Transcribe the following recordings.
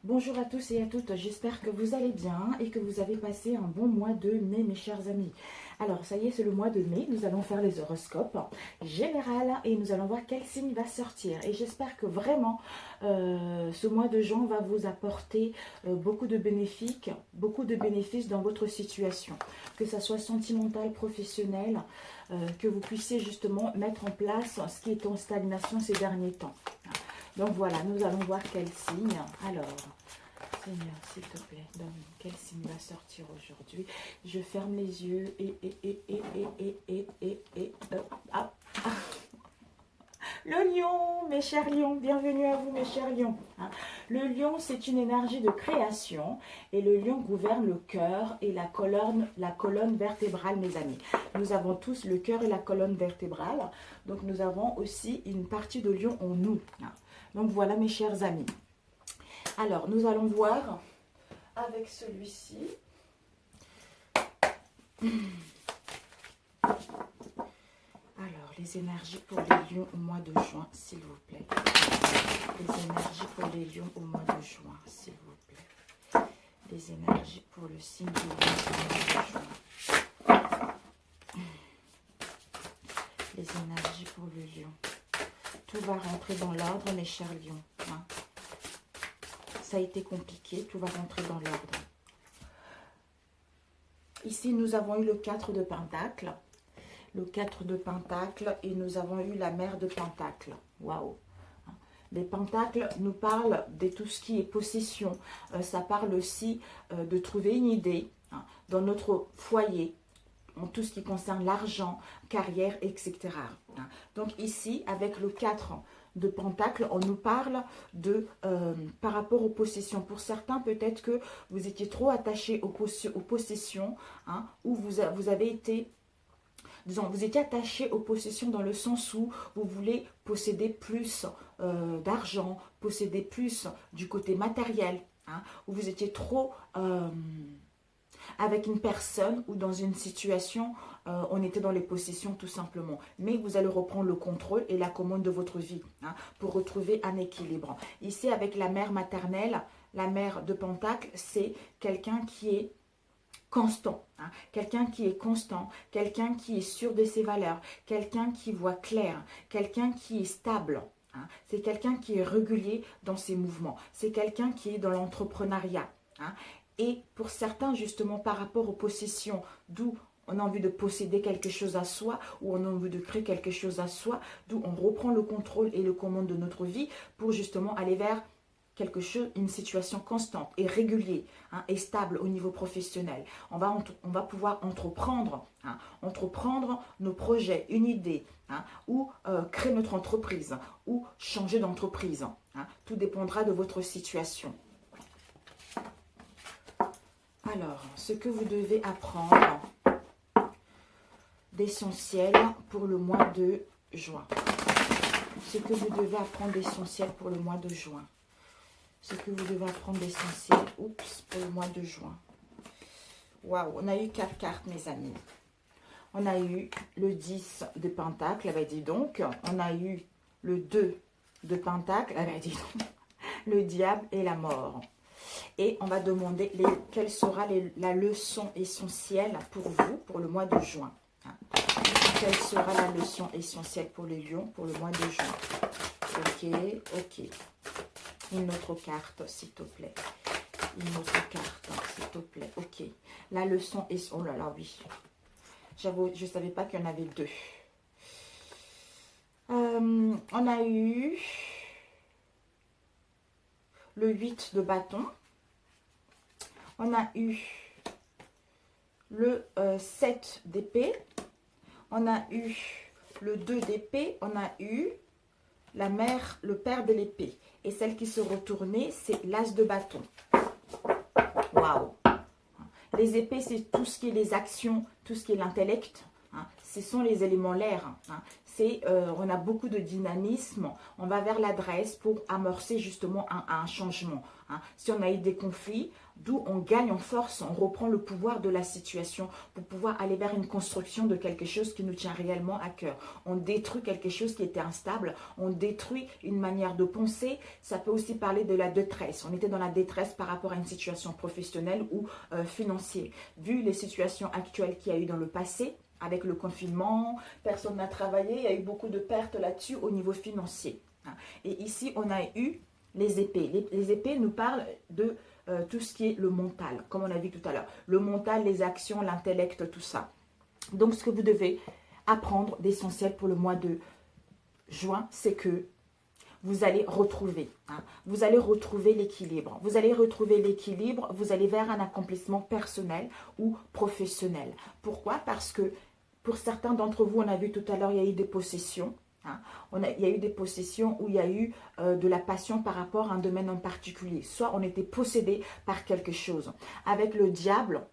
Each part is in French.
Bonjour à tous et à toutes, j'espère que vous allez bien et que vous avez passé un bon mois de mai mes chers amis. Alors ça y est, c'est le mois de mai, nous allons faire les horoscopes général et nous allons voir quel signe va sortir. Et j'espère que vraiment ce mois de juin va vous apporter beaucoup de bénéfices dans votre situation. Que ça soit sentimental, professionnel, que vous puissiez justement mettre en place ce qui est en stagnation ces derniers temps. Donc voilà, nous allons voir quel signe. Alors, Seigneur, s'il te plaît, donne quel signe va sortir aujourd'hui. Je ferme les yeux ah. Le lion, mes chers lions, bienvenue à vous mes chers lions. Le lion, c'est une énergie de création et le lion gouverne le cœur et la colonne vertébrale, mes amis. Nous avons tous le cœur et la colonne vertébrale, donc nous avons aussi une partie de lion en nous. Donc voilà mes chers amis. Alors nous allons voir avec celui-ci. Alors les énergies pour les lions au mois de juin, s'il vous plaît. Les énergies pour les lions au mois de juin, s'il vous plaît. Les énergies pour le signe du lion au mois de juin. Les énergies pour le lion. Tout va rentrer dans l'ordre, mes chers lions. Ça a été compliqué, tout va rentrer dans l'ordre. Ici, nous avons eu le 4 de Pentacle. Le 4 de Pentacle et nous avons eu la mère de Pentacle. Waouh! Les pentacles nous parlent de tout ce qui est possession. Ça parle aussi de trouver une idée dans notre foyer, en tout ce qui concerne l'argent, carrière, etc. Donc ici, avec le 4 de Pentacle, on nous parle de par rapport aux possessions. Pour certains, peut-être que vous étiez trop attachés aux possessions, ou vous avez été... Disons, vous étiez attaché aux possessions dans le sens où vous voulez posséder plus d'argent, posséder plus du côté matériel, où vous étiez trop avec une personne ou dans une situation, on était dans les possessions tout simplement. Mais vous allez reprendre le contrôle et la commande de votre vie pour retrouver un équilibre. Ici, avec la mère maternelle, la mère de Pentacle, c'est quelqu'un qui est constant, quelqu'un qui est constant, quelqu'un qui est sûr de ses valeurs, quelqu'un qui voit clair, quelqu'un qui est stable. C'est quelqu'un qui est régulier dans ses mouvements. C'est quelqu'un qui est dans l'entrepreneuriat. Et pour certains, justement, par rapport aux possessions, d'où on a envie de posséder quelque chose à soi, ou on a envie de créer quelque chose à soi, d'où on reprend le contrôle et le commande de notre vie pour justement aller vers quelque chose, une situation constante et régulière et stable au niveau professionnel. On va pouvoir entreprendre nos projets, une idée, ou créer notre entreprise, ou changer d'entreprise. Tout dépendra de votre situation. Alors, ce que vous devez apprendre d'essentiel pour le mois de juin. Ce que vous devez apprendre d'essentiel pour le mois de juin. Ce que vous devez apprendre d'essentiel, pour le mois de juin. Waouh, on a eu 4 cartes, mes amis. On a eu le 10 de Pentacle, dis donc. On a eu le 2 de Pentacle, dis donc. Le diable et la mort. Et on va demander quelle sera la leçon essentielle pour vous, pour le mois de juin. Quelle sera la leçon essentielle pour les lions, pour le mois de juin. Ok. Une autre carte, s'il te plaît. Une autre carte, s'il te plaît. Ok. La leçon est... Oh là là, oui. J'avoue, je ne savais pas qu'il y en avait 2. On a eu le 8 de bâton. On a eu le 7 d'épée. On a eu le 2 d'épée. On a eu la mère, le père de l'épée. Et celle qui se retournait, c'est l'as de bâton. Waouh! Les épées, c'est tout ce qui est les actions, tout ce qui est l'intellect. Ce sont les éléments l'air. on a beaucoup de dynamisme, on va vers l'adresse pour amorcer justement un changement. Hein. Si on a eu des conflits, d'où on gagne en force, on reprend le pouvoir de la situation pour pouvoir aller vers une construction de quelque chose qui nous tient réellement à cœur. On détruit quelque chose qui était instable, on détruit une manière de penser. Ça peut aussi parler de la détresse. On était dans la détresse par rapport à une situation professionnelle ou financière. Vu les situations actuelles qu'il y a eu dans le passé, avec le confinement, personne n'a travaillé, il y a eu beaucoup de pertes là-dessus au niveau financier. Et ici, on a eu les épées. Les épées nous parlent de tout ce qui est le mental, comme on a vu tout à l'heure. Le mental, les actions, l'intellect, tout ça. Donc, ce que vous devez apprendre d'essentiel pour le mois de juin, c'est que vous allez retrouver. Vous allez retrouver l'équilibre. Vous allez retrouver l'équilibre, vous allez vers un accomplissement personnel ou professionnel. Pourquoi? Parce que pour certains d'entre vous, on a vu tout à l'heure, il y a eu des possessions. Il y a eu des possessions où il y a eu de la passion par rapport à un domaine en particulier. Soit on était possédé par quelque chose. Avec le diable,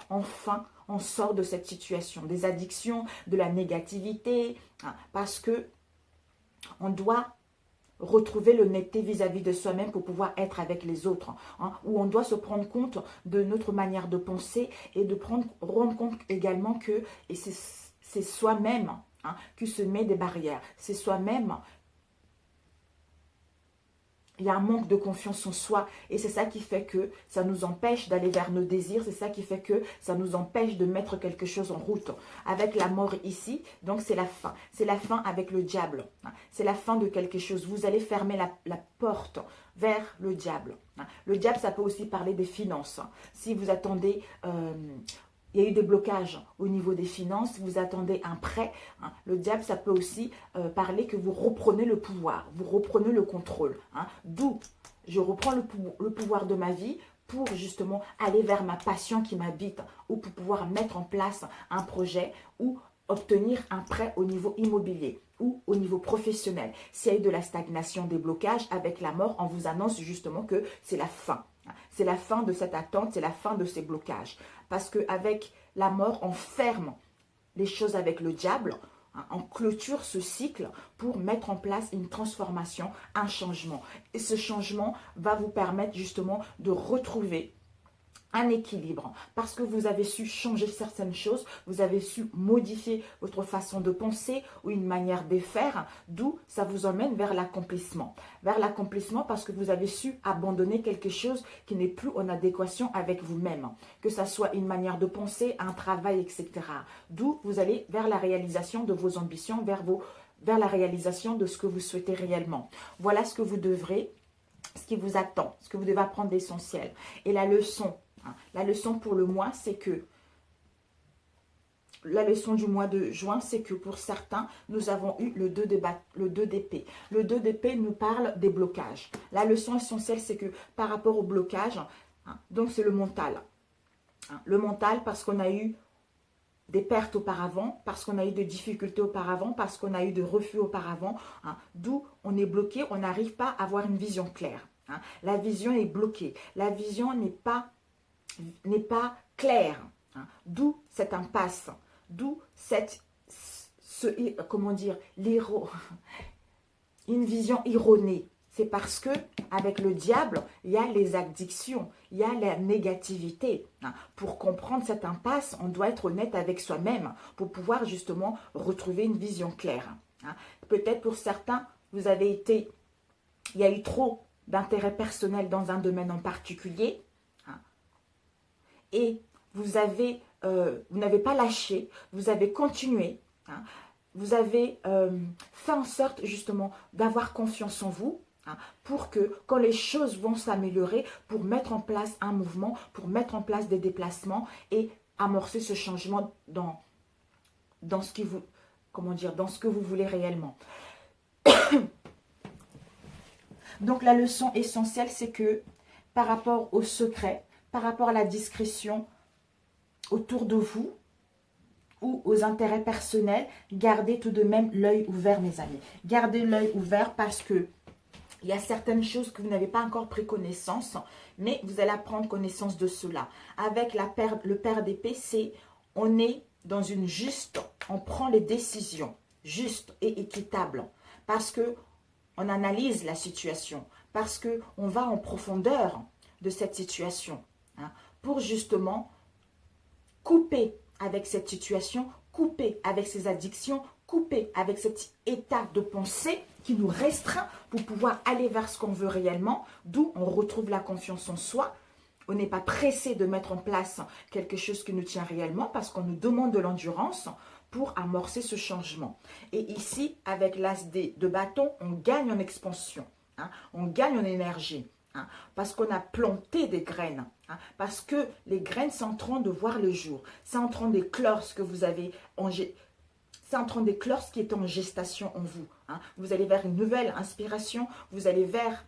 enfin, on sort de cette situation. Des addictions, de la négativité, parce que on doit retrouver l'honnêteté vis-à-vis de soi-même pour pouvoir être avec les autres. Où on doit se prendre compte de notre manière de penser et de rendre compte également que c'est soi-même qui se met des barrières. C'est soi-même. Il y a un manque de confiance en soi et c'est ça qui fait que ça nous empêche d'aller vers nos désirs. C'est ça qui fait que ça nous empêche de mettre quelque chose en route. Avec la mort ici, donc c'est la fin. C'est la fin avec le diable. C'est la fin de quelque chose. Vous allez fermer la porte vers le diable. Le diable, ça peut aussi parler des finances. Si vous attendez... il y a eu des blocages au niveau des finances, vous attendez un prêt. Le diable, ça peut aussi parler que vous reprenez le pouvoir, vous reprenez le contrôle. D'où je reprends le pouvoir de ma vie pour justement aller vers ma passion qui m'habite ou pour pouvoir mettre en place un projet ou obtenir un prêt au niveau immobilier ou au niveau professionnel. S'il y a eu de la stagnation, des blocages, avec la mort, on vous annonce justement que c'est la fin. C'est la fin de cette attente, c'est la fin de ces blocages. Parce qu'avec la mort, on ferme les choses avec le diable, on clôture ce cycle pour mettre en place une transformation, un changement. Et ce changement va vous permettre justement de retrouver un équilibre, parce que vous avez su changer certaines choses, vous avez su modifier votre façon de penser ou une manière de faire, d'où ça vous emmène vers l'accomplissement. Vers l'accomplissement parce que vous avez su abandonner quelque chose qui n'est plus en adéquation avec vous-même, que ça soit une manière de penser, un travail, etc. D'où vous allez vers la réalisation de vos ambitions, vers la réalisation de ce que vous souhaitez réellement. Voilà ce que vous devrez, ce qui vous attend, ce que vous devez apprendre d'essentiel. Et la leçon pour le mois, c'est que la leçon du mois de juin, c'est que pour certains, nous avons eu le 2 d'épée. Le 2 d'épée nous parle des blocages. La leçon essentielle, c'est que par rapport au blocage, donc c'est le mental. Le mental parce qu'on a eu des pertes auparavant, parce qu'on a eu des difficultés auparavant, parce qu'on a eu des refus auparavant, d'où on est bloqué, on n'arrive pas à avoir une vision claire. La vision est bloquée. La vision n'est pas claire, d'où cette impasse, d'où une vision erronée. C'est parce que avec le diable, il y a les addictions, il y a la négativité. Pour comprendre cette impasse, on doit être honnête avec soi-même pour pouvoir justement retrouver une vision claire. Peut-être pour certains, il y a eu trop d'intérêt personnel dans un domaine en particulier. Et vous n'avez pas lâché, vous avez continué, vous avez fait en sorte justement d'avoir confiance en vous pour que quand les choses vont s'améliorer, pour mettre en place un mouvement, pour mettre en place des déplacements et amorcer ce changement dans ce que vous voulez réellement. Donc la leçon essentielle, c'est que par rapport au secret, par rapport à la discrétion autour de vous ou aux intérêts personnels, gardez tout de même l'œil ouvert, mes amis. Gardez l'œil ouvert parce que il y a certaines choses que vous n'avez pas encore pris connaissance, mais vous allez prendre connaissance de cela. Avec le paire d'épée, on est dans une juste on prend les décisions justes et équitables parce que on analyse la situation, parce qu'on va en profondeur de cette situation, hein, pour justement couper avec cette situation, couper avec ces addictions, couper avec cet état de pensée qui nous restreint pour pouvoir aller vers ce qu'on veut réellement, d'où on retrouve la confiance en soi. On n'est pas pressé de mettre en place quelque chose qui nous tient réellement parce qu'on nous demande de l'endurance pour amorcer ce changement. Et ici, avec l'as de bâton, on gagne en expansion, hein, on gagne en énergie, hein, parce qu'on a planté des graines, hein, parce que les graines sont en train de voir le jour, c'est en train d'éclore ce que vous avez c'est en train d'éclore ce qui est en gestation en vous. Hein. Vous allez vers une nouvelle inspiration, vous allez vers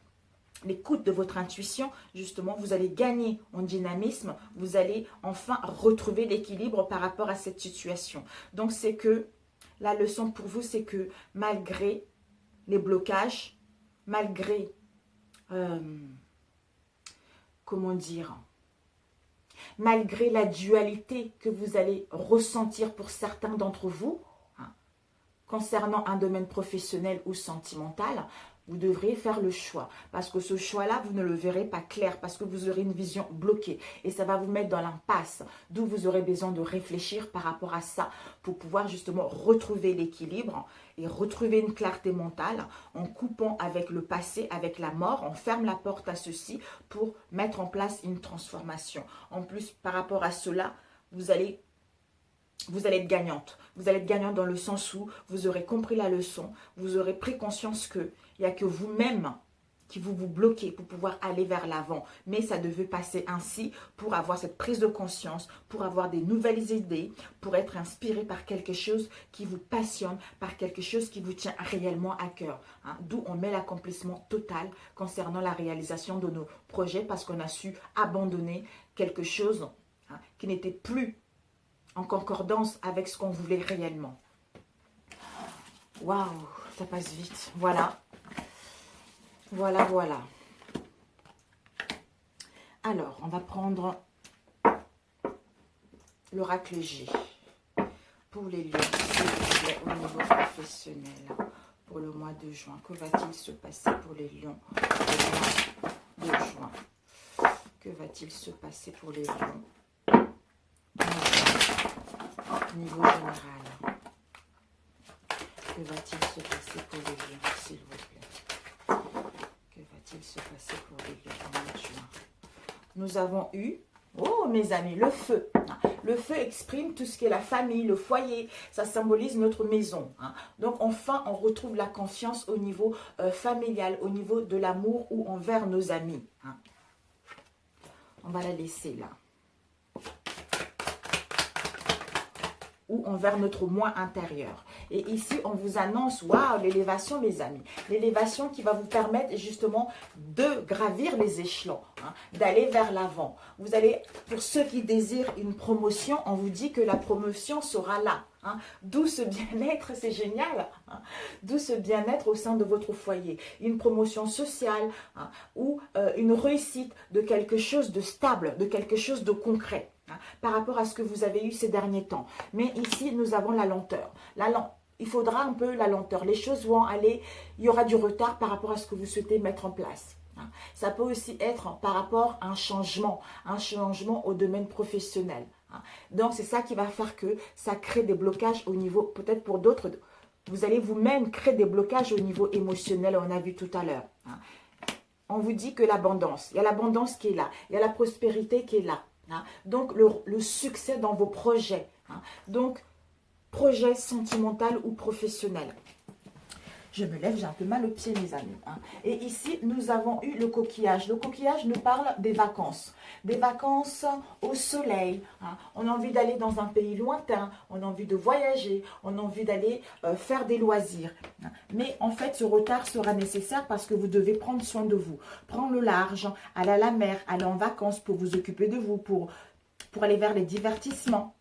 l'écoute de votre intuition, justement, vous allez gagner en dynamisme, vous allez enfin retrouver l'équilibre par rapport à cette situation. Donc, c'est que la leçon pour vous, c'est que malgré les blocages, malgré, comment dire, malgré la dualité que vous allez ressentir pour certains d'entre vous, hein, concernant un domaine professionnel ou sentimental, vous devrez faire le choix. Parce que ce choix-là, vous ne le verrez pas clair. Parce que vous aurez une vision bloquée. Et ça va vous mettre dans l'impasse. D'où vous aurez besoin de réfléchir par rapport à ça. Pour pouvoir justement retrouver l'équilibre. Et retrouver une clarté mentale. En coupant avec le passé, avec la mort. On ferme la porte à ceci. Pour mettre en place une transformation. En plus, par rapport à cela, vous allez être gagnante. Vous allez être gagnante dans le sens où vous aurez compris la leçon. Vous aurez pris conscience qu'il n'y a que vous-même qui vous bloquez pour pouvoir aller vers l'avant. Mais ça devait passer ainsi pour avoir cette prise de conscience, pour avoir des nouvelles idées, pour être inspiré par quelque chose qui vous passionne, par quelque chose qui vous tient réellement à cœur. Hein. D'où on met l'accomplissement total concernant la réalisation de nos projets parce qu'on a su abandonner quelque chose, hein, qui n'était plus en concordance avec ce qu'on voulait réellement. Waouh, ça passe vite. Voilà. Voilà, voilà. Alors, on va prendre l'oracle G. Pour les lions, s'il vous plaît, au niveau professionnel. Pour le mois de juin. Que va-t-il se passer pour les lions au mois de juin? Que va-t-il se passer pour les lions au niveau général? Que va-t-il se passer pour les lions, s'il vous plaît? Que va-t-il se passer pour les lions au mois de juin? Nous avons eu, oh mes amis, le feu. Le feu exprime tout ce qui est la famille, le foyer. Ça symbolise notre maison. Donc enfin, on retrouve la confiance au niveau familial, au niveau de l'amour ou envers nos amis. On va la laisser là. Ou envers notre moi intérieur. Et ici, on vous annonce, waouh, l'élévation, les amis. L'élévation qui va vous permettre justement de gravir les échelons, hein, d'aller vers l'avant. Vous allez, pour ceux qui désirent une promotion, on vous dit que la promotion sera là. Hein. D'où ce bien-être, c'est génial. Hein. D'où ce bien-être au sein de votre foyer. Une promotion sociale, hein, ou une réussite de quelque chose de stable, de quelque chose de concret. Par rapport à ce que vous avez eu ces derniers temps. Mais ici, nous avons la lenteur. Il faudra un peu la lenteur. Les choses vont aller, il y aura du retard par rapport à ce que vous souhaitez mettre en place. Ça peut aussi être par rapport à un changement au domaine professionnel. Donc, c'est ça qui va faire que ça crée des blocages au niveau, peut-être pour d'autres, vous allez vous-même créer des blocages au niveau émotionnel, on a vu tout à l'heure. On vous dit que l'abondance, il y a l'abondance qui est là, il y a la prospérité qui est là. Donc, le succès dans vos projets. Donc, projet sentimental ou professionnel. Je me lève, j'ai un peu mal aux pieds, mes amis. Et ici, nous avons eu le coquillage. Le coquillage nous parle des vacances. Des vacances au soleil. On a envie d'aller dans un pays lointain. On a envie de voyager. On a envie d'aller faire des loisirs. Mais en fait, ce retard sera nécessaire parce que vous devez prendre soin de vous. Prendre le large, aller à la mer, aller en vacances pour vous occuper de vous, pour aller vers les divertissements.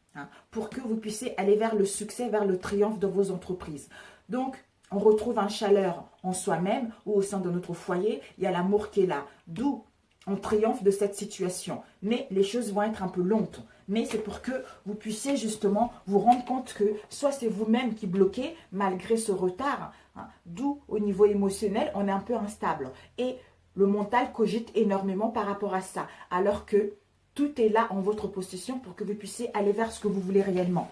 Pour que vous puissiez aller vers le succès, vers le triomphe de vos entreprises. Donc, on retrouve une chaleur en soi-même ou au sein de notre foyer. Il y a l'amour qui est là. D'où on triomphe de cette situation. Mais les choses vont être un peu lentes. mais c'est pour que vous puissiez justement vous rendre compte que soit c'est vous-même qui bloquez malgré ce retard, hein, d'où au niveau émotionnel, on est un peu instable. Et le mental cogite énormément par rapport à ça, alors que tout est là en votre possession pour que vous puissiez aller vers ce que vous voulez réellement.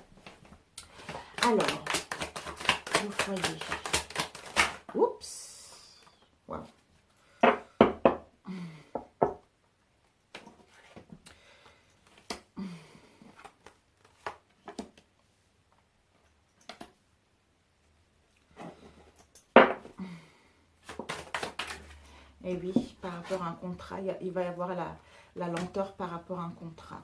Alors, le foyer. Oups. Wow. Et oui, par rapport à un contrat, il va y avoir la lenteur par rapport à un contrat.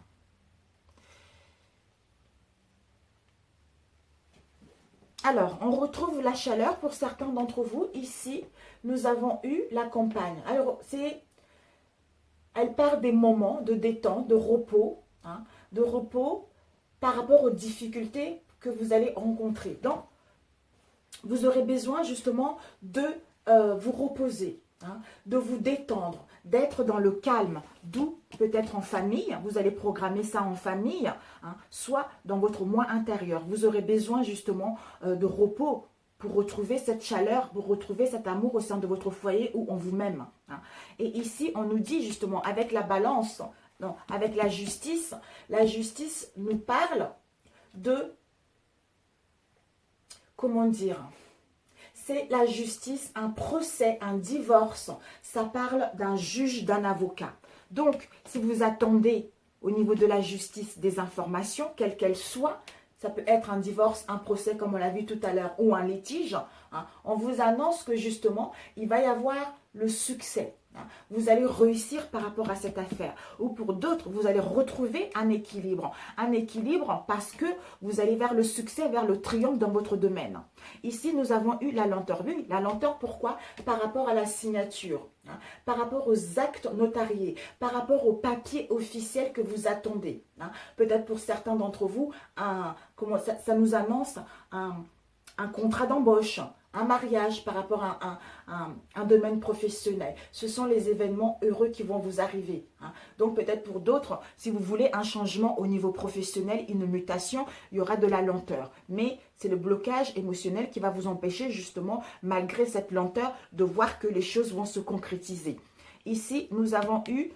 Alors, on retrouve la chaleur pour certains d'entre vous. Ici, nous avons eu la campagne. Alors, elle perd des moments de détente, de repos, hein, par rapport aux difficultés que vous allez rencontrer. Donc, vous aurez besoin justement de vous reposer, hein, de vous détendre, d'être dans le calme, d'où peut-être en famille, vous allez programmer ça en famille, hein, soit dans votre moi intérieur. Vous aurez besoin justement de repos pour retrouver cette chaleur, pour retrouver cet amour au sein de votre foyer ou en vous-même. Hein. Et ici, on nous dit justement avec la balance, non, avec la justice nous parle de, comment dire, c'est la justice, un procès, un divorce. Ça parle d'un juge, d'un avocat. Donc, si vous attendez au niveau de la justice des informations, quelles qu'elles soient, ça peut être un divorce, un procès, comme on l'a vu tout à l'heure, ou un litige, hein, on vous annonce que justement, il va y avoir le succès. Hein. Vous allez réussir par rapport à cette affaire. Ou pour d'autres, vous allez retrouver un équilibre. Un équilibre parce que vous allez vers le succès, vers le triomphe dans votre domaine. Ici, nous avons eu la lenteur. Oui, la lenteur, pourquoi? Par rapport à la signature, hein, par rapport aux actes notariés, par rapport aux papiers officiels que vous attendez. Hein. Peut-être pour certains d'entre vous, ça nous annonce un contrat d'embauche, un mariage par rapport à un domaine professionnel. Ce sont les événements heureux qui vont vous arriver. Hein. Donc peut-être pour d'autres, si vous voulez un changement au niveau professionnel, une mutation, il y aura de la lenteur. Mais c'est le blocage émotionnel qui va vous empêcher justement, malgré cette lenteur, de voir que les choses vont se concrétiser. Ici, nous avons eu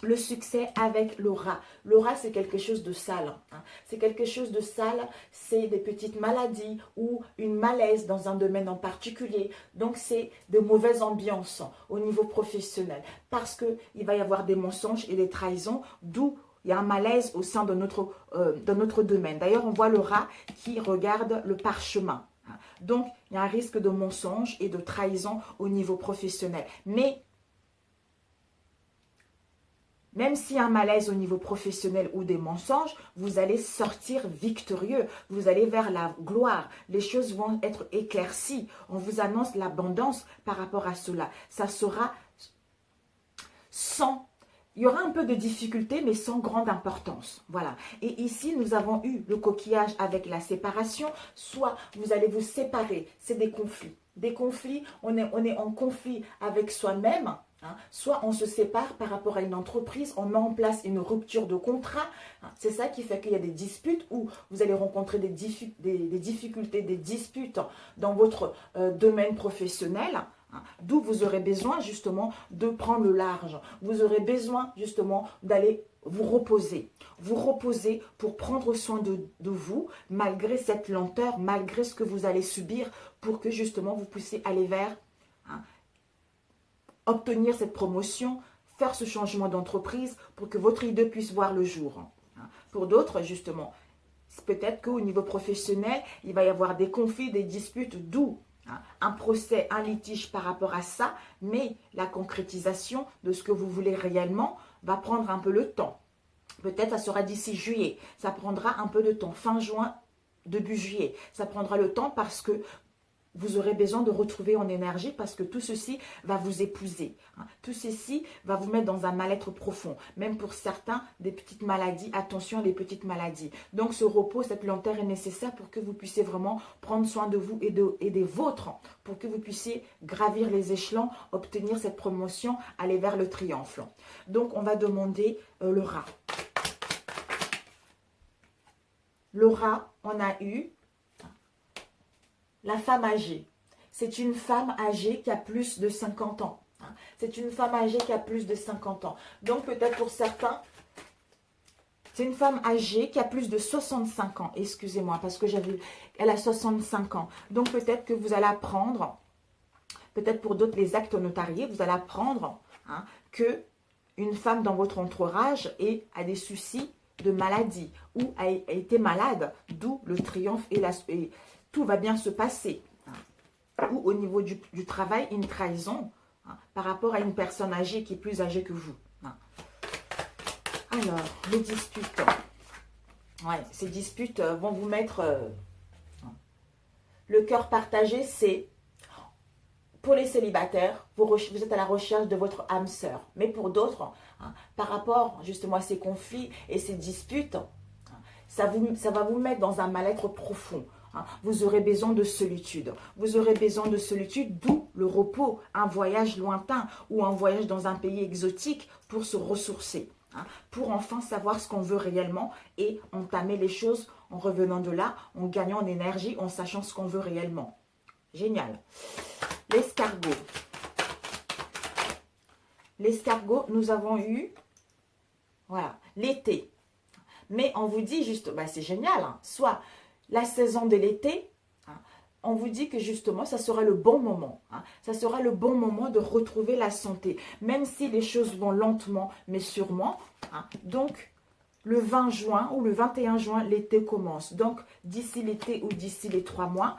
le succès avec l'aura. L'aura, c'est quelque chose de sale. Hein. C'est quelque chose de sale, c'est des petites maladies ou une malaise dans un domaine en particulier. Donc, c'est de mauvaises ambiances au niveau professionnel. Parce qu'il va y avoir des mensonges et des trahisons, d'où il y a un malaise au sein de notre domaine. D'ailleurs, on voit le rat qui regarde le parchemin. Hein. Donc, il y a un risque de mensonge et de trahison au niveau professionnel. Mais même s'il y a un malaise au niveau professionnel ou des mensonges, vous allez sortir victorieux. Vous allez vers la gloire. Les choses vont être éclaircies. On vous annonce l'abondance par rapport à cela. Ça sera sans... Il y aura un peu de difficulté, mais sans grande importance. Voilà. Et ici, nous avons eu le coquillage avec la séparation. Soit vous allez vous séparer. C'est des conflits. Des conflits, on est en conflit avec soi-même. Hein. Soit on se sépare par rapport à une entreprise, on met en place une rupture de contrat. Hein. C'est ça qui fait qu'il y a des disputes où vous allez rencontrer des difficultés, des disputes dans votre domaine professionnel. Hein. D'où vous aurez besoin justement de prendre le large. Vous aurez besoin justement d'aller vous reposer pour prendre soin de vous, malgré cette lenteur, malgré ce que vous allez subir, pour que justement vous puissiez aller vers... Hein, obtenir cette promotion, faire ce changement d'entreprise pour que votre idée puisse voir le jour. Pour d'autres, justement, peut-être qu'au niveau professionnel, il va y avoir des conflits, des disputes, d'où un procès, un litige par rapport à ça, mais la concrétisation de ce que vous voulez réellement va prendre un peu le temps. Peut-être ça sera d'ici juillet, ça prendra un peu de temps, fin juin, début juillet. Ça prendra le temps parce que vous aurez besoin de retrouver en énergie parce que tout ceci va vous épuiser. Hein. Tout ceci va vous mettre dans un mal-être profond. Même pour certains, des petites maladies. Attention à des petites maladies. Donc ce repos, cette lenteur est nécessaire pour que vous puissiez vraiment prendre soin de vous et des vôtres. Pour que vous puissiez gravir les échelons, obtenir cette promotion, aller vers le triomphe. Donc on va demander le rat. Laura, on a eu la femme âgée. C'est une femme âgée qui a plus de 50 ans. C'est une femme âgée qui a plus de 50 ans. Donc peut-être pour certains, c'est une femme âgée qui a plus de 65 ans. Excusez-moi, parce que elle a 65 ans. Donc peut-être que vous allez apprendre, peut-être pour d'autres les actes notariés, vous allez apprendre que une femme dans votre entourage a des soucis de maladie ou a été malade, d'où le triomphe et tout va bien se passer. Ou au niveau du travail, une trahison par rapport à une personne âgée qui est plus âgée que vous. Alors, les disputes. Ouais, ces disputes vont vous mettre... le cœur partagé, c'est... Pour les célibataires, vous êtes à la recherche de votre âme sœur. Mais pour d'autres, par rapport justement à ces conflits et ces disputes, ça va vous mettre dans un mal-être profond. Vous aurez besoin de solitude. Vous aurez besoin de solitude, d'où le repos, un voyage lointain ou un voyage dans un pays exotique pour se ressourcer. Pour enfin savoir ce qu'on veut réellement et entamer les choses en revenant de là, en gagnant en énergie, en sachant ce qu'on veut réellement. Génial. L'escargot. L'escargot, nous avons eu, voilà, l'été. Mais on vous dit juste, c'est génial, soit la saison de l'été, on vous dit que justement, ça sera le bon moment. Ça sera le bon moment de retrouver la santé. Même si les choses vont lentement, mais sûrement. Donc, le 20 juin ou le 21 juin, l'été commence. Donc, d'ici l'été ou d'ici les 3 mois,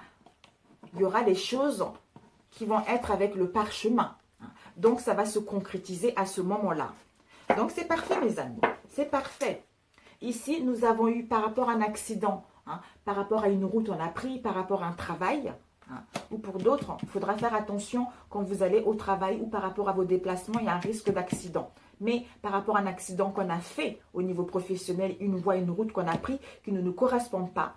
il y aura des choses qui vont être avec le parchemin. Donc, ça va se concrétiser à ce moment-là. Donc, c'est parfait, mes amis. C'est parfait. Ici, nous avons eu par rapport à un accident, par rapport à une route on a pris, par rapport à un travail, ou pour d'autres, il faudra faire attention quand vous allez au travail ou par rapport à vos déplacements, il y a un risque d'accident. Mais par rapport à un accident qu'on a fait au niveau professionnel, une voie, une route qu'on a pris qui ne nous correspond pas,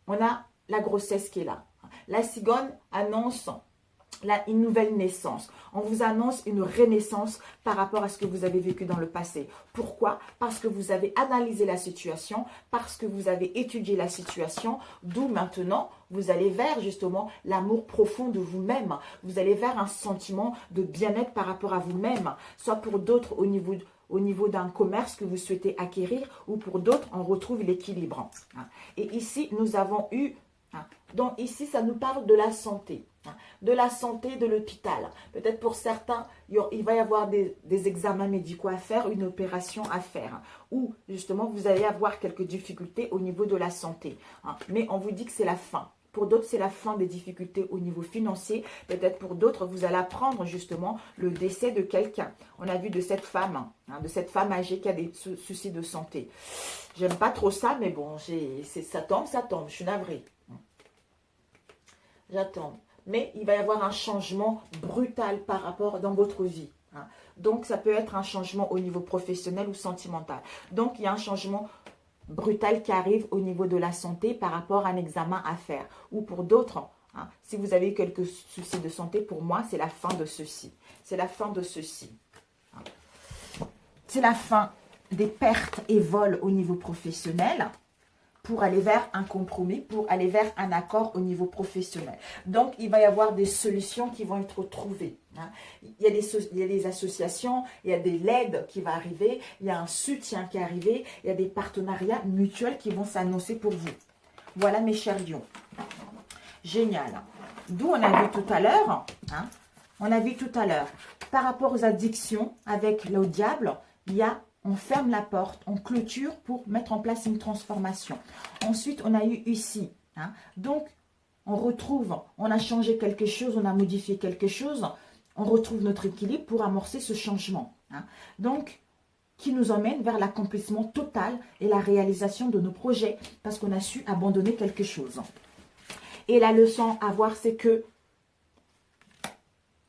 on a la grossesse qui est là. La cigogne annonce une nouvelle naissance. On vous annonce une renaissance par rapport à ce que vous avez vécu dans le passé. Pourquoi? Parce que vous avez analysé la situation, parce que vous avez étudié la situation, d'où maintenant vous allez vers justement l'amour profond de vous-même. Vous allez vers un sentiment de bien-être par rapport à vous-même, soit pour d'autres au niveau d'un commerce que vous souhaitez acquérir, ou pour d'autres, on retrouve l'équilibre. Et ici, nous avons eu, donc ici, ça nous parle de la santé. De la santé, de l'hôpital. Peut-être pour certains, il va y avoir des examens médicaux à faire, une opération à faire. Ou justement, vous allez avoir quelques difficultés au niveau de la santé. Mais on vous dit que c'est la fin. Pour d'autres, c'est la fin des difficultés au niveau financier. Peut-être pour d'autres, vous allez apprendre justement le décès de quelqu'un. On a vu de cette femme âgée qui a des soucis de santé. J'aime pas trop ça, mais bon, ça tombe, je suis navrée. J'attends. Mais il va y avoir un changement brutal par rapport dans votre vie. Donc, ça peut être un changement au niveau professionnel ou sentimental. Donc, il y a un changement brutal qui arrive au niveau de la santé par rapport à un examen à faire. Ou pour d'autres, si vous avez quelques soucis de santé, pour moi, c'est la fin de ceci. C'est la fin de ceci. C'est la fin des pertes et vols au niveau professionnel, pour aller vers un compromis, pour aller vers un accord au niveau professionnel. Donc, il va y avoir des solutions qui vont être trouvées. Il y a des associations, il y a des aides qui vont arriver, il y a un soutien qui est arrivé, il y a des partenariats mutuels qui vont s'annoncer pour vous. Voilà, mes chers lions. Génial. D'où on a vu tout à l'heure, on a vu tout à l'heure, par rapport aux addictions avec le diable, il y a... On ferme la porte, on clôture pour mettre en place une transformation. Ensuite, on a eu ici. Donc, on a changé quelque chose, on a modifié quelque chose. On retrouve notre équilibre pour amorcer ce changement. Donc, qui nous emmène vers l'accomplissement total et la réalisation de nos projets parce qu'on a su abandonner quelque chose. Et la leçon à voir, c'est que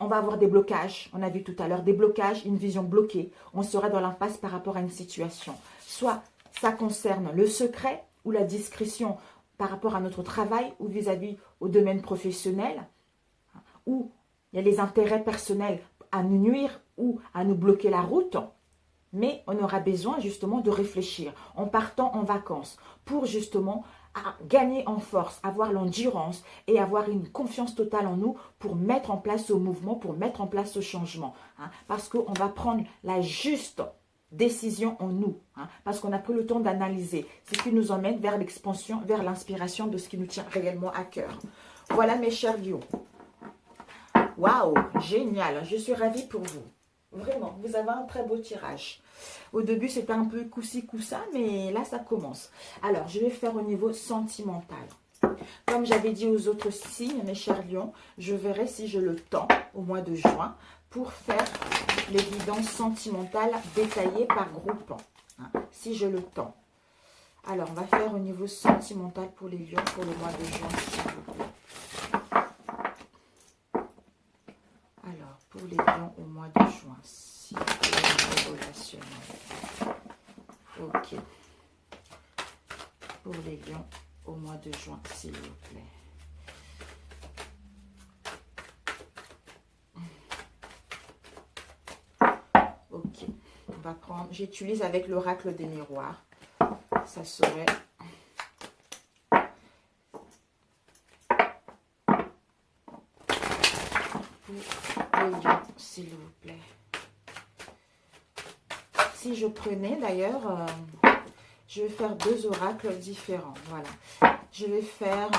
on va avoir des blocages, on a vu tout à l'heure, des blocages, une vision bloquée. On sera dans l'impasse par rapport à une situation. Soit ça concerne le secret ou la discrétion par rapport à notre travail ou vis-à-vis au domaine professionnel, ou il y a les intérêts personnels à nous nuire ou à nous bloquer la route. Mais on aura besoin justement de réfléchir en partant en vacances pour justement gagner en force, avoir l'endurance et avoir une confiance totale en nous pour mettre en place ce mouvement, pour mettre en place ce changement. Hein, parce qu'on va prendre la juste décision en nous, hein, parce qu'on a pris le temps d'analyser, ce qui nous emmène vers l'expansion, vers l'inspiration de ce qui nous tient réellement à cœur. Voilà mes chers lions. Waouh, génial, je suis ravie pour vous. Vraiment, vous avez un très beau tirage. Au début, c'était un peu coussi coussa, mais là, ça commence. Alors, je vais faire au niveau sentimental. Comme j'avais dit aux autres signes, mes chers lions, je verrai si j'ai le temps au mois de juin pour faire les guidances sentimentales détaillées par groupe. Hein, si j'ai le temps. Alors, on va faire au niveau sentimental pour les lions pour le mois de juin, s'il vous plaît. Alors, pour les lions au mois de juin, s'il vous plaît, relationnel. Ok. Pour les lions au mois de juin, s'il vous plaît. Ok. On va prendre, j'utilise avec l'oracle des miroirs. Ça serait... Pour les lions, s'il vous plaît. Si je prenais d'ailleurs, je vais faire deux oracles différents. Voilà. Je vais faire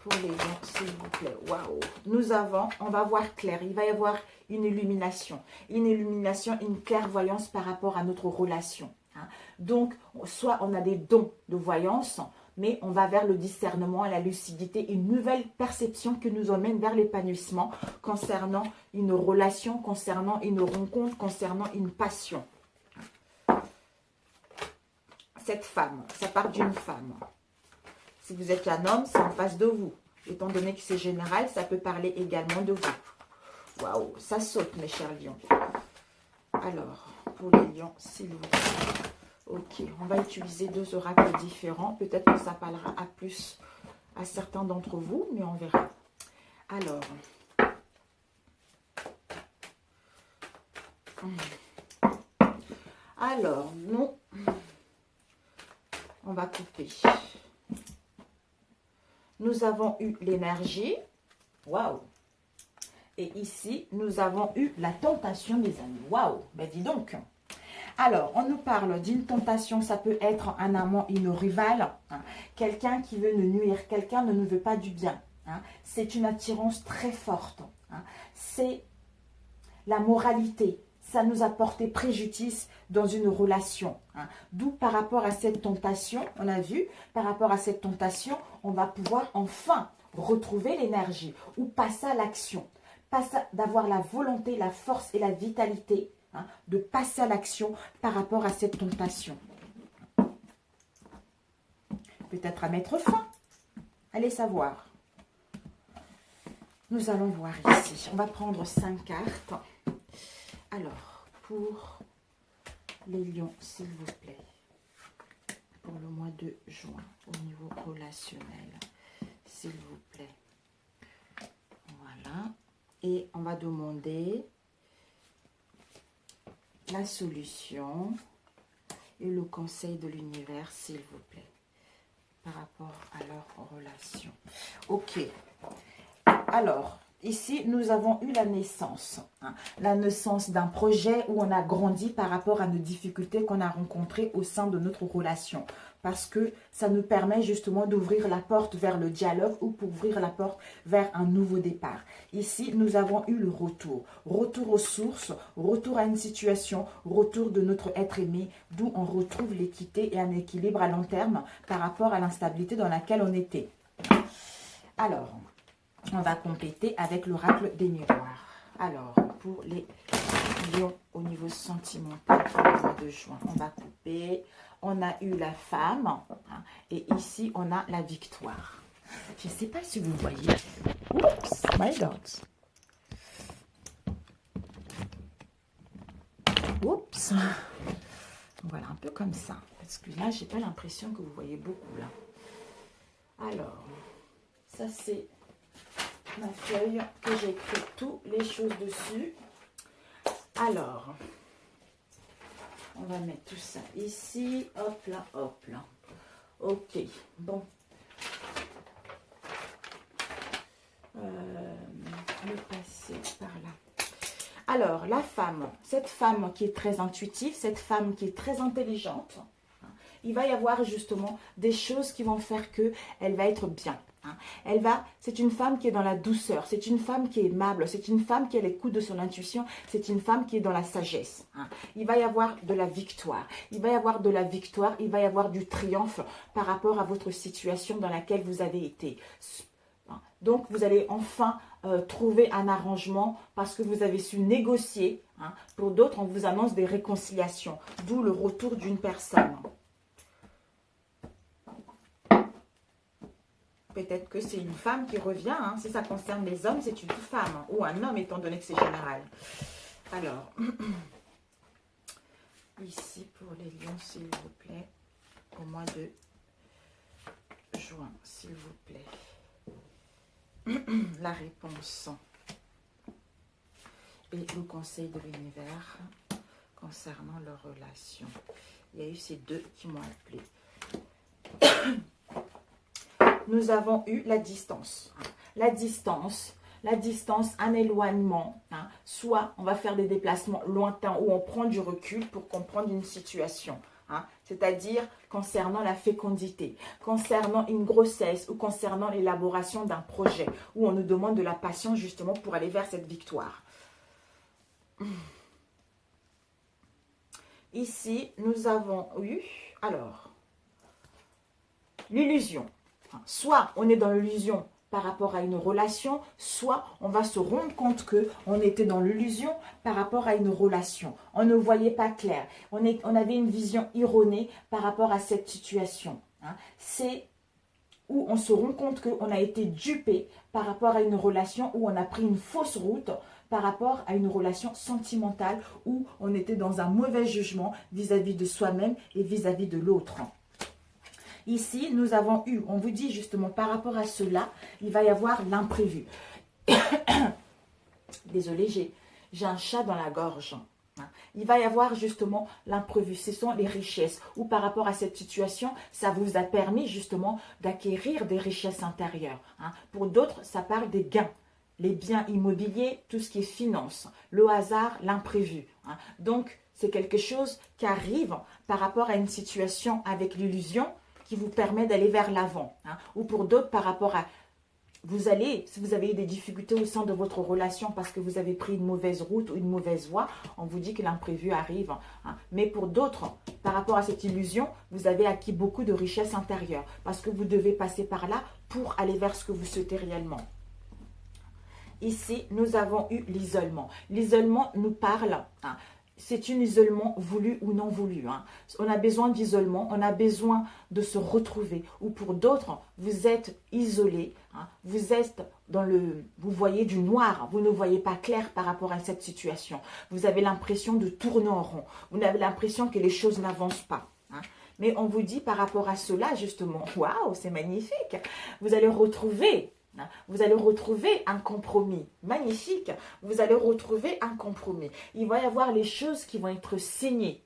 pour les lions, s'il vous plaît. Waouh. Nous avons, on va voir clair. Il va y avoir une illumination, une clairvoyance par rapport à notre relation. Hein. Donc, soit on a des dons de voyance, mais on va vers le discernement et la lucidité, une nouvelle perception qui nous emmène vers l'épanouissement concernant une relation, concernant une rencontre, concernant une passion. Cette femme, ça part d'une femme. Si vous êtes un homme, c'est en face de vous. Étant donné que c'est général, ça peut parler également de vous. Waouh, ça saute mes chers lions. Alors, pour les lions, s'il vous plaît. Ok, on va utiliser deux oracles différents. Peut-être que ça parlera à plus à certains d'entre vous, mais on verra. Alors, nous, on va couper. Nous avons eu l'énergie. Waouh! Et ici, nous avons eu la tentation, mes amis. Waouh! Ben dis donc. Alors, on nous parle d'une tentation, ça peut être un amant, une rivale, hein, quelqu'un qui veut nous nuire, quelqu'un ne nous veut pas du bien. Hein. C'est une attirance très forte. Hein. C'est la moralité. Ça nous a porté préjudice dans une relation. Hein. D'où par rapport à cette tentation, on a vu, par rapport à cette tentation, on va pouvoir enfin retrouver l'énergie ou passer à l'action. D'avoir la volonté, la force et la vitalité, hein, de passer à l'action par rapport à cette tentation. Peut-être à mettre fin. Allez savoir. Nous allons voir ici. On va prendre 5 cartes. Alors, pour les lions, s'il vous plaît, pour le mois de juin, au niveau relationnel, s'il vous plaît. Voilà. Et on va demander la solution et le conseil de l'univers, s'il vous plaît, par rapport à leur relation. Ok. Alors, ici, nous avons eu la naissance. Hein, la naissance d'un projet où on a grandi par rapport à nos difficultés qu'on a rencontrées au sein de notre relation. Parce que ça nous permet justement d'ouvrir la porte vers le dialogue ou pour ouvrir la porte vers un nouveau départ. Ici, nous avons eu le retour. Retour aux sources, retour à une situation, retour de notre être aimé, d'où on retrouve l'équité et un équilibre à long terme par rapport à l'instabilité dans laquelle on était. Alors, on va compléter avec l'oracle des miroirs. Alors, pour les lions au niveau sentimental pour le mois de juin, on va couper. On a eu la femme, hein, et ici, on a la victoire. Je ne sais pas si vous voyez. Oups, my dogs. Oups. Voilà, un peu comme ça. Parce que là, j'ai pas l'impression que vous voyez beaucoup, là. Alors, ça, c'est ma feuille que j'ai écrit toutes les choses dessus. Alors, on va mettre tout ça ici. Hop là, hop là. Ok, bon. Le passer par là. Alors, la femme, cette femme qui est très intuitive, cette femme qui est très intelligente, il va y avoir justement des choses qui vont faire qu'elle va être bien. C'est une femme qui est dans la douceur, c'est une femme qui est aimable, c'est une femme qui a l'écoute de son intuition, c'est une femme qui est dans la sagesse. Il va y avoir de la victoire, il va y avoir de la victoire, il va y avoir du triomphe par rapport à votre situation dans laquelle vous avez été. Donc, vous allez enfin trouver un arrangement parce que vous avez su négocier. Pour d'autres, on vous annonce des réconciliations, d'où le retour d'une personne. Peut-être que c'est une femme qui revient. Si ça concerne les hommes, c'est une femme. Ou un homme, étant donné que c'est général. Alors, ici, pour les lions, s'il vous plaît, au mois de juin, s'il vous plaît. La réponse. Et le conseil de l'univers concernant leur relation. Il y a eu ces deux qui m'ont appelé. Nous avons eu la distance. La distance, un éloignement. Soit on va faire des déplacements lointains où on prend du recul pour comprendre une situation. C'est-à-dire concernant la fécondité, concernant une grossesse ou concernant l'élaboration d'un projet où on nous demande de la patience justement pour aller vers cette victoire. Ici, nous avons eu, alors, l'illusion. Soit on est dans l'illusion par rapport à une relation, soit on va se rendre compte qu'on était dans l'illusion par rapport à une relation. On ne voyait pas clair. On avait une vision erronée par rapport à cette situation. C'est où on se rend compte qu'on a été dupé par rapport à une relation, où on a pris une fausse route par rapport à une relation sentimentale, où on était dans un mauvais jugement vis-à-vis de soi-même et vis-à-vis de l'autre. Ici, nous avons eu, on vous dit justement par rapport à cela, il va y avoir l'imprévu. Désolée, j'ai un chat dans la gorge. Il va y avoir justement l'imprévu. Ce sont les richesses. Ou par rapport à cette situation, ça vous a permis justement d'acquérir des richesses intérieures. Pour d'autres, ça parle des gains. Les biens immobiliers, tout ce qui est finance. Le hasard, l'imprévu. Donc, c'est quelque chose qui arrive par rapport à une situation avec l'illusion qui vous permet d'aller vers l'avant. Ou pour d'autres, par rapport à... si vous avez eu des difficultés au sein de votre relation parce que vous avez pris une mauvaise route ou une mauvaise voie, on vous dit que l'imprévu arrive. Mais pour d'autres, par rapport à cette illusion, vous avez acquis beaucoup de richesses intérieures parce que vous devez passer par là pour aller vers ce que vous souhaitez réellement. Ici, nous avons eu l'isolement. L'isolement nous parle... C'est un isolement voulu ou non voulu. On a besoin d'isolement, on a besoin de se retrouver. Ou pour d'autres, vous êtes isolé, vous êtes vous voyez du noir, vous ne voyez pas clair par rapport à cette situation. Vous avez l'impression de tourner en rond, vous avez l'impression que les choses n'avancent pas. Mais on vous dit par rapport à cela, justement, waouh, c'est magnifique, vous allez retrouver un compromis. Magnifique. Vous allez retrouver un compromis. Il va y avoir les choses qui vont être signées.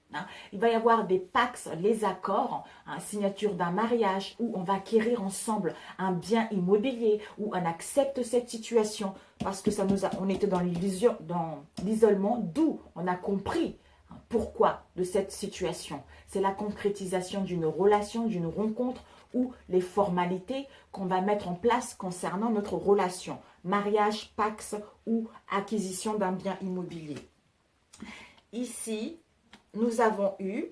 Il va y avoir des pactes, les accords, signature d'un mariage où on va acquérir ensemble un bien immobilier, où on accepte cette situation parce que on était dans l'illusion, dans l'isolement, d'où on a compris pourquoi de cette situation. C'est la concrétisation d'une relation, d'une rencontre, ou les formalités qu'on va mettre en place concernant notre relation, mariage, pax ou acquisition d'un bien immobilier. Ici, nous avons eu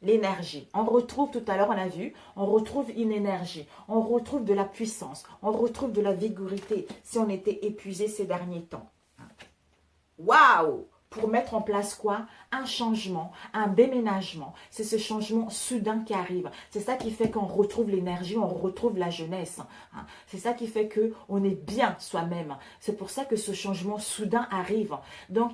l'énergie. On retrouve, tout à l'heure on a vu, on retrouve une énergie, on retrouve de la puissance, on retrouve de la vigorité si on était épuisé ces derniers temps. Waouh! Pour mettre en place quoi? Un changement, un déménagement. C'est ce changement soudain qui arrive. C'est ça qui fait qu'on retrouve l'énergie, on retrouve la jeunesse. C'est ça qui fait qu'on est bien soi-même. C'est pour ça que ce changement soudain arrive. Donc,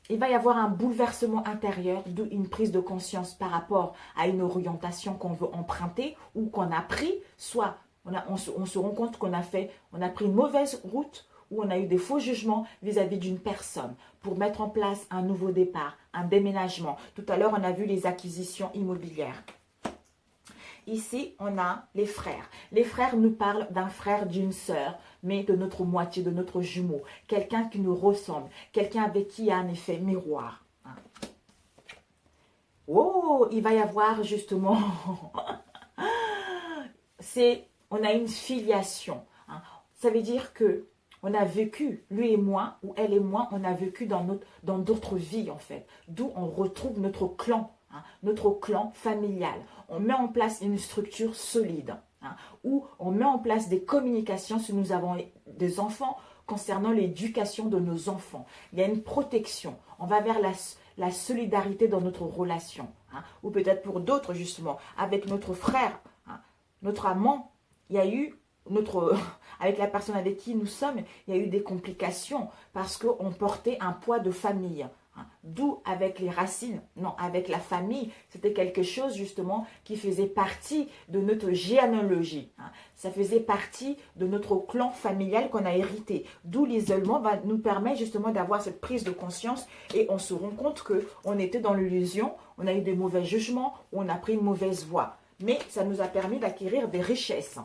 il va y avoir un bouleversement intérieur, d'où une prise de conscience par rapport à une orientation qu'on veut emprunter ou qu'on a pris. Soit on se rend compte qu'on a pris une mauvaise route, où on a eu des faux jugements vis-à-vis d'une personne pour mettre en place un nouveau départ, un déménagement. Tout à l'heure, on a vu les acquisitions immobilières. Ici, on a les frères. Les frères nous parlent d'un frère, d'une sœur, mais de notre moitié, de notre jumeau. Quelqu'un qui nous ressemble, quelqu'un avec qui il y a un effet miroir. Oh, il va y avoir justement... on a une filiation. Ça veut dire que on a vécu, lui et moi, ou elle et moi, on a vécu dans d'autres vies en fait. D'où on retrouve notre clan familial. On met en place une structure solide, où on met en place des communications si nous avons des enfants concernant l'éducation de nos enfants. Il y a une protection. On va vers la solidarité dans notre relation. Ou peut-être pour d'autres justement, avec notre frère, notre amant, il y a eu avec la personne avec qui nous sommes, il y a eu des complications parce qu'on portait un poids de famille. D'où avec les racines, non, avec la famille, c'était quelque chose justement qui faisait partie de notre généalogie. Ça faisait partie de notre clan familial qu'on a hérité. D'où l'isolement va nous permettre justement d'avoir cette prise de conscience et on se rend compte qu'on était dans l'illusion, on a eu des mauvais jugements, on a pris une mauvaise voie. Mais ça nous a permis d'acquérir des richesses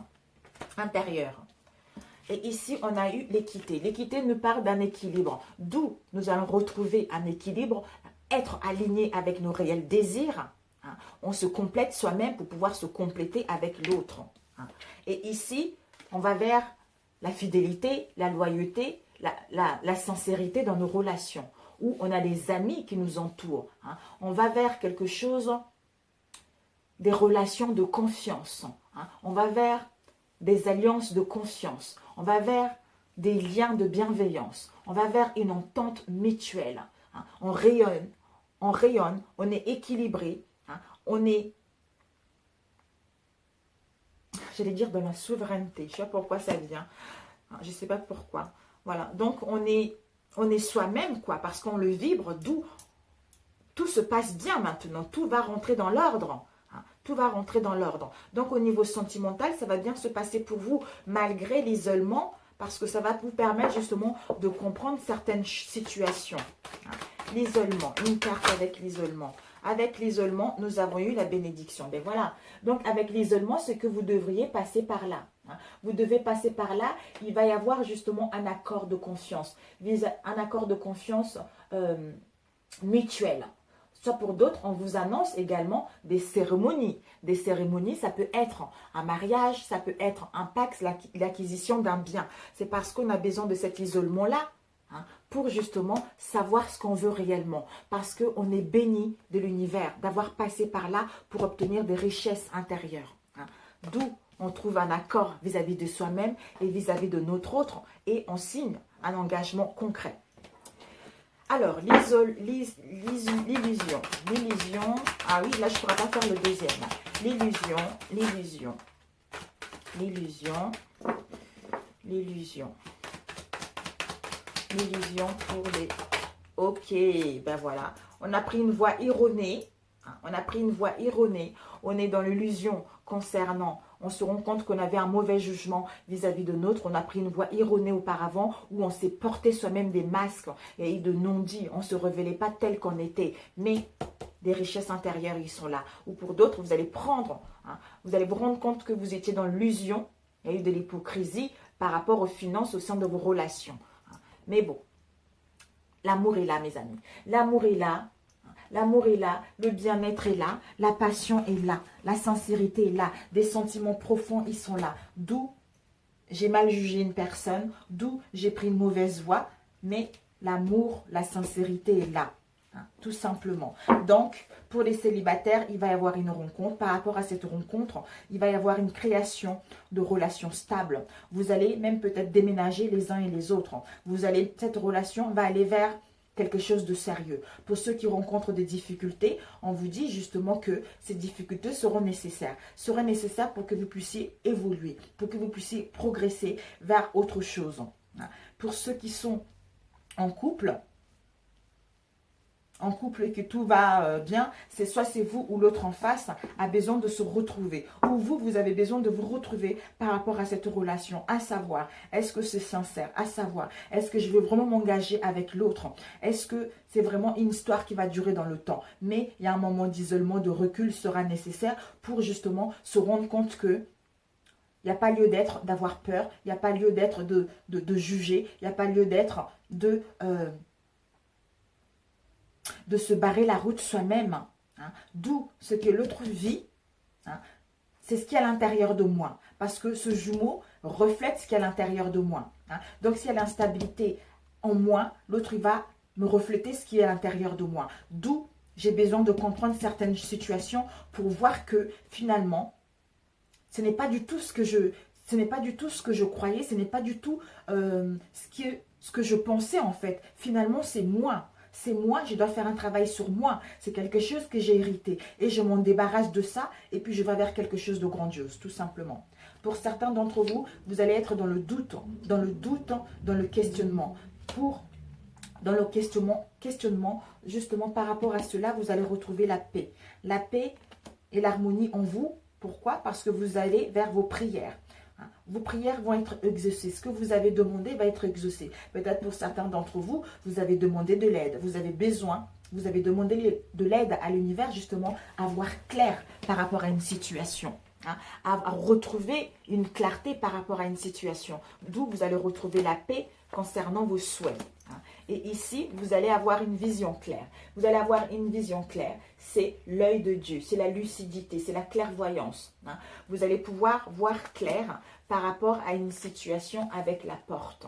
intérieures. Et ici, on a eu l'équité. L'équité nous parle d'un équilibre. D'où nous allons retrouver un équilibre, être aligné avec nos réels désirs. On se complète soi-même pour pouvoir se compléter avec l'autre. Et ici, on va vers la fidélité, la loyauté, la sincérité dans nos relations. Où on a des amis qui nous entourent. On va vers quelque chose, des relations de confiance. On va vers des alliances de confiance. On va vers des liens de bienveillance. On va vers une entente mutuelle. On rayonne, on est équilibré. On est, j'allais dire dans la souveraineté. Je ne sais pas pourquoi ça vient. Je ne sais pas pourquoi. Voilà, donc on est soi-même, quoi, parce qu'on le vibre, d'où tout se passe bien maintenant. Tout va rentrer dans l'ordre. Tout va rentrer dans l'ordre. Donc, au niveau sentimental, ça va bien se passer pour vous, malgré l'isolement, parce que ça va vous permettre justement de comprendre certaines situations. L'isolement, une carte avec l'isolement. Avec l'isolement, nous avons eu la bénédiction. Ben voilà. Donc, avec l'isolement, c'est que vous devriez passer par là. Vous devez passer par là. Il va y avoir justement un accord de confiance. Un accord de confiance mutuel. Soit pour d'autres, on vous annonce également des cérémonies. Des cérémonies, ça peut être un mariage, ça peut être un pacte, l'acquisition d'un bien. C'est parce qu'on a besoin de cet isolement-là pour justement savoir ce qu'on veut réellement. Parce qu'on est béni de l'univers, d'avoir passé par là pour obtenir des richesses intérieures. D'où on trouve un accord vis-à-vis de soi-même et vis-à-vis de notre autre et on signe un engagement concret. Alors, l'illusion. Ah oui, là, je ne pourrais pas faire le deuxième. L'illusion pour les... Ok, ben voilà. On a pris une voie erronée. On est dans l'illusion concernant... On se rend compte qu'on avait un mauvais jugement vis-à-vis de l'autre. On a pris une voie erronée auparavant où on s'est porté soi-même des masques et de non-dits. On ne se révélait pas tel qu'on était. Mais des richesses intérieures, ils sont là. Ou pour d'autres, vous allez prendre, vous allez vous rendre compte que vous étiez dans l'illusion. Il y a eu de l'hypocrisie par rapport aux finances au sein de vos relations. Mais bon, l'amour est là, mes amis. L'amour est là. L'amour est là, le bien-être est là, la passion est là, la sincérité est là, des sentiments profonds, ils sont là. D'où j'ai mal jugé une personne, d'où j'ai pris une mauvaise voie, mais l'amour, la sincérité est là, tout simplement. Donc, pour les célibataires, il va y avoir une rencontre. Par rapport à cette rencontre, il va y avoir une création de relations stables. Vous allez même peut-être déménager les uns et les autres. Cette relation va aller vers quelque chose de sérieux. Pour ceux qui rencontrent des difficultés, on vous dit justement que ces difficultés seront nécessaires pour que vous puissiez évoluer, pour que vous puissiez progresser vers autre chose. Pour ceux qui sont en couple, en couple et que tout va bien, c'est soit c'est vous ou l'autre en face a besoin de se retrouver. Ou vous, vous avez besoin de vous retrouver par rapport à cette relation. À savoir, est-ce que c'est sincère? À savoir, est-ce que je veux vraiment m'engager avec l'autre? Est-ce que c'est vraiment une histoire qui va durer dans le temps? Mais il y a un moment d'isolement, de recul sera nécessaire pour justement se rendre compte que il n'y a pas lieu d'être, d'avoir peur. Il n'y a pas lieu d'être de juger. Il n'y a pas lieu d'être de se barrer la route soi-même. Hein. D'où ce que l'autre vit, hein, c'est ce qui est à l'intérieur de moi. Parce que ce jumeau reflète ce qui est à l'intérieur de moi. Hein. Donc s'il y a l'instabilité en moi, l'autre il va me refléter ce qui est à l'intérieur de moi. D'où j'ai besoin de comprendre certaines situations pour voir que finalement, ce n'est pas du tout ce que je croyais, ce n'est pas du tout ce que je pensais en fait. Finalement, c'est moi. C'est moi, je dois faire un travail sur moi. C'est quelque chose que j'ai hérité. Et je m'en débarrasse de ça et puis je vais vers quelque chose de grandiose, tout simplement. Pour certains d'entre vous, vous allez être dans le doute, dans le questionnement. Dans le questionnement, justement par rapport à cela, vous allez retrouver la paix. La paix et l'harmonie en vous. Pourquoi? Parce que vous allez vers vos prières. Vos prières vont être exaucées. Ce que vous avez demandé va être exaucé. Peut-être pour certains d'entre vous, vous avez demandé de l'aide. Vous avez demandé de l'aide à l'univers justement à voir clair par rapport à une situation. À retrouver une clarté par rapport à une situation. D'où vous allez retrouver la paix concernant vos souhaits. Et ici, vous allez avoir une vision claire. Vous allez avoir une vision claire. C'est l'œil de Dieu, c'est la lucidité, c'est la clairvoyance. Vous allez pouvoir voir clair par rapport à une situation avec la porte.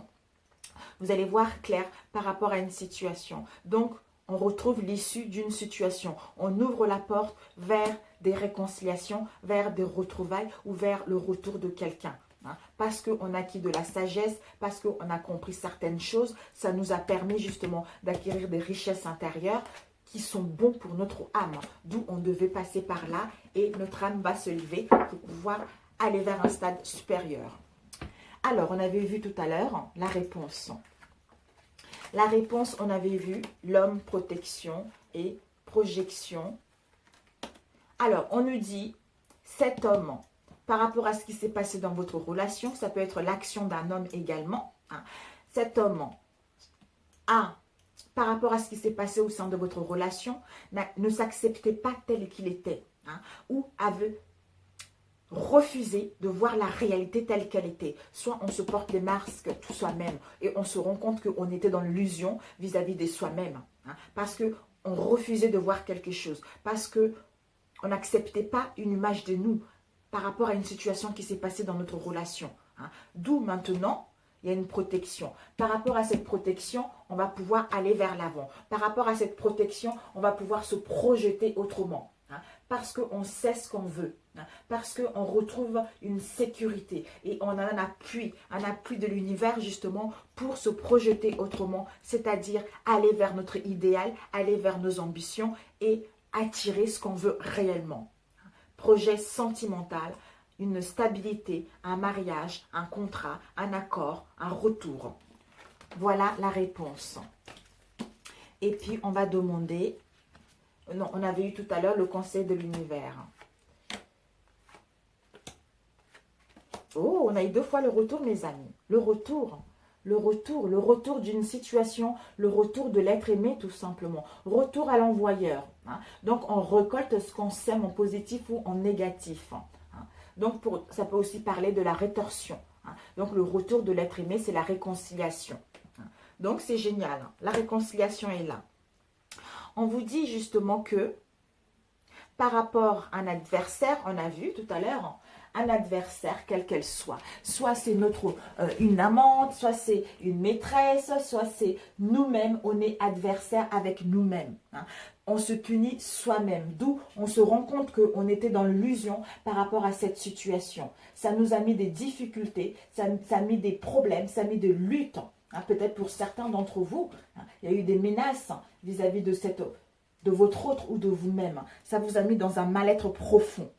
Vous allez voir clair par rapport à une situation. Donc, on retrouve l'issue d'une situation. On ouvre la porte vers des réconciliations, vers des retrouvailles ou vers le retour de quelqu'un. Parce qu'on a acquis de la sagesse, parce qu'on a compris certaines choses, ça nous a permis justement d'acquérir des richesses intérieures qui sont bons pour notre âme. D'où on devait passer par là et notre âme va se lever pour pouvoir aller vers un stade supérieur. Alors, on avait vu tout à l'heure la réponse. La réponse, on avait vu l'homme, protection et projection. Alors, on nous dit, cet homme, par rapport à ce qui s'est passé dans votre relation, ça peut être l'action d'un homme également. Cet homme par rapport à ce qui s'est passé au sein de votre relation, ne s'acceptait pas tel qu'il était, ou avait refusé de voir la réalité telle qu'elle était. Soit on se porte les masques tout soi-même et on se rend compte qu'on était dans l'illusion vis-à-vis de soi-même, parce qu'on refusait de voir quelque chose, parce qu'on n'acceptait pas une image de nous, par rapport à une situation qui s'est passée dans notre relation. D'où maintenant, il y a une protection. Par rapport à cette protection, on va pouvoir aller vers l'avant. Par rapport à cette protection, on va pouvoir se projeter autrement. Parce qu'on sait ce qu'on veut. Parce qu'on retrouve une sécurité. Et on a un appui de l'univers justement pour se projeter autrement. C'est-à-dire aller vers notre idéal, aller vers nos ambitions et attirer ce qu'on veut réellement. Projet sentimental, une stabilité, un mariage, un contrat, un accord, un retour. Voilà la réponse. Et puis, on va demander, non, on avait eu tout à l'heure le conseil de l'univers. Oh, on a eu 2 fois le retour, mes amis. Le retour d'une situation, le retour de l'être aimé tout simplement. Retour à l'envoyeur. Donc, on récolte ce qu'on sème en positif ou en négatif. Donc, ça peut aussi parler de la rétorsion. Donc, le retour de l'être aimé, c'est la réconciliation. Donc, c'est génial. La réconciliation est là. On vous dit justement que par rapport à un adversaire, on a vu tout à l'heure, un adversaire, quelle qu'elle soit. Soit c'est une amante, soit c'est une maîtresse, soit c'est nous-mêmes, on est adversaire avec nous-mêmes. On se punit soi-même, d'où on se rend compte qu'on était dans l'illusion par rapport à cette situation. Ça nous a mis des difficultés, ça a mis des problèmes, ça a mis des luttes. Peut-être pour certains d'entre vous, il y a eu des menaces vis-à-vis de votre autre ou de vous-même. Ça vous a mis dans un mal-être profond.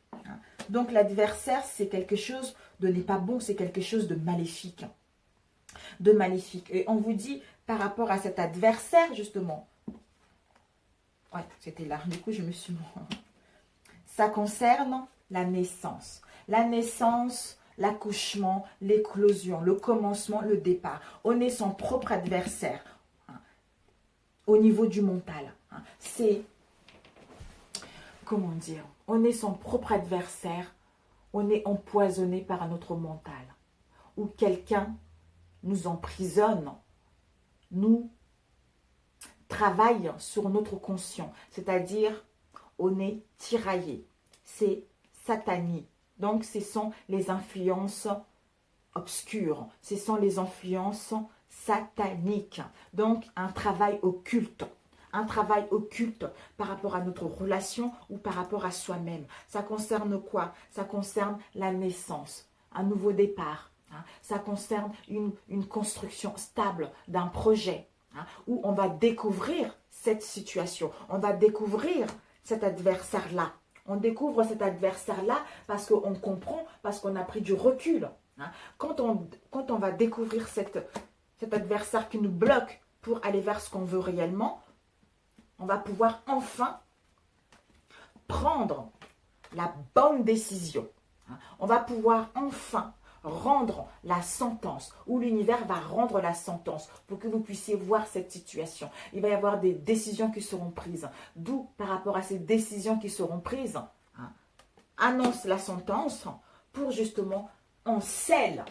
Donc l'adversaire, c'est quelque chose de n'est pas bon, c'est quelque chose de maléfique. Et on vous dit, par rapport à cet adversaire, justement, Ouais, c'était là. Du coup, je me suis... Ça concerne la naissance. La naissance, l'accouchement, l'éclosion, le commencement, le départ. On est son propre adversaire, hein, au niveau du mental. Hein. C'est, comment dire, on est son propre adversaire. On est empoisonné par notre mental. Ou quelqu'un nous emprisonne, nous travaille sur notre conscient. C'est-à-dire, on est tiraillé. C'est satanique. Donc, ce sont les influences obscures. Ce sont les influences sataniques. Donc, un travail occulte. Un travail occulte par rapport à notre relation ou par rapport à soi-même. Ça concerne quoi? Ça concerne la naissance, un nouveau départ. Hein. Ça concerne une construction stable d'un projet, hein, où on va découvrir cette situation. On va découvrir cet adversaire-là. On découvre cet adversaire-là parce qu'on comprend, parce qu'on a pris du recul. Hein. Quand on va découvrir cet adversaire qui nous bloque pour aller vers ce qu'on veut réellement, on va pouvoir enfin prendre la bonne décision. Hein. On va pouvoir enfin rendre la sentence, ou l'univers va rendre la sentence pour que vous puissiez voir cette situation. Il va y avoir des décisions qui seront prises. D'où, par rapport à ces décisions qui seront prises, hein, annonce la sentence pour justement, on scelle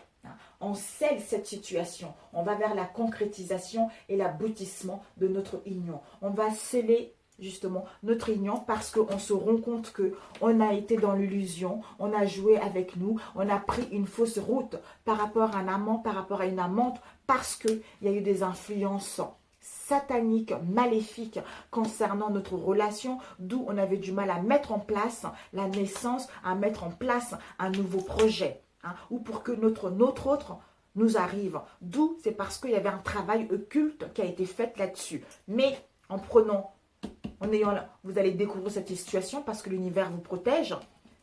cette situation. On va vers la concrétisation et l'aboutissement de notre union. On va sceller justement notre union parce qu'on se rend compte qu'on a été dans l'illusion, on a joué avec nous, on a pris une fausse route par rapport à un amant, par rapport à une amante, parce qu'il y a eu des influences sataniques, maléfiques concernant notre relation, d'où on avait du mal à mettre en place la naissance, à mettre en place un nouveau projet, hein, ou pour que notre autre nous arrive. D'où c'est parce qu'il y avait un travail occulte qui a été fait là-dessus. Mais en prenant vous allez découvrir cette situation parce que l'univers vous protège.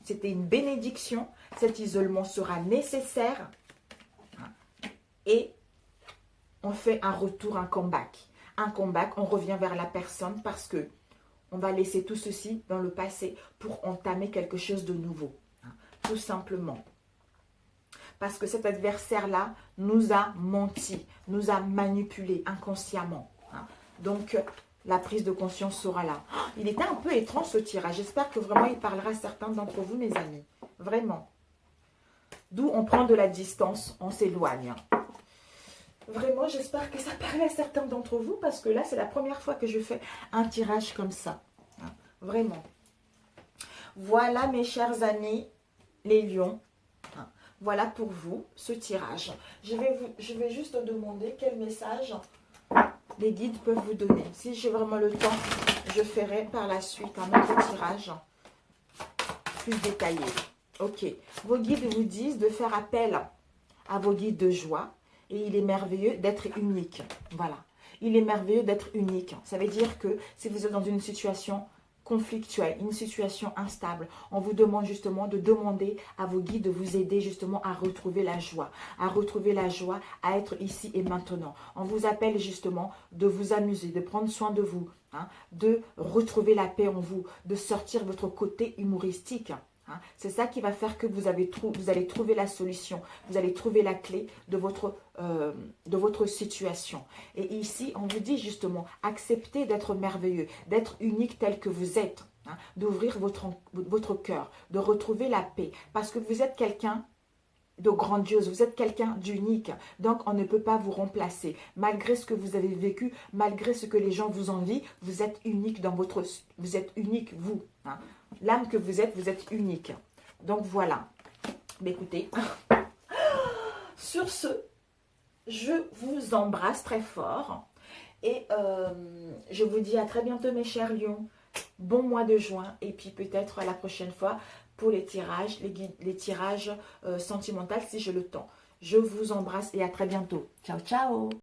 C'était une bénédiction. Cet isolement sera nécessaire. Et on fait un retour, un comeback. Un comeback, on revient vers la personne parce que on va laisser tout ceci dans le passé pour entamer quelque chose de nouveau. Tout simplement. Parce que cet adversaire-là nous a menti, nous a manipulé inconsciemment. Donc, la prise de conscience sera là. Il était un peu étrange ce tirage. J'espère que vraiment il parlera à certains d'entre vous, mes amis. Vraiment. D'où on prend de la distance, on s'éloigne. Vraiment, j'espère que ça parle à certains d'entre vous parce que là, c'est la première fois que je fais un tirage comme ça. Vraiment. Voilà, mes chers amis, les lions. Voilà pour vous, ce tirage. Je vais juste demander quel message les guides peuvent vous donner. Si j'ai vraiment le temps, je ferai par la suite un autre tirage plus détaillé. Ok. Vos guides vous disent de faire appel à vos guides de joie. Et il est merveilleux d'être unique. Voilà. Il est merveilleux d'être unique. Ça veut dire que si vous êtes dans une situation conflictuelle, une situation instable, on vous demande justement de demander à vos guides de vous aider justement à retrouver la joie, à être ici et maintenant. On vous appelle justement de vous amuser, de prendre soin de vous, hein, de retrouver la paix en vous, de sortir votre côté humoristique. Hein. C'est ça qui va faire que vous allez trouver la solution, vous allez trouver la clé de votre situation. Et ici, on vous dit justement, acceptez d'être merveilleux, d'être unique tel que vous êtes, hein, d'ouvrir votre cœur, de retrouver la paix, parce que vous êtes quelqu'un de grandiose, vous êtes quelqu'un d'unique, donc on ne peut pas vous remplacer. Malgré ce que vous avez vécu, malgré ce que les gens vous envient, vous êtes unique vous êtes unique vous. Hein. L'âme que vous êtes unique. Donc voilà. Mais écoutez, sur ce, je vous embrasse très fort et je vous dis à très bientôt mes chers lions. Bon mois de juin et puis peut-être la prochaine fois pour les tirages, les tirages sentimentaux si j'ai le temps. Je vous embrasse et à très bientôt. Ciao, ciao!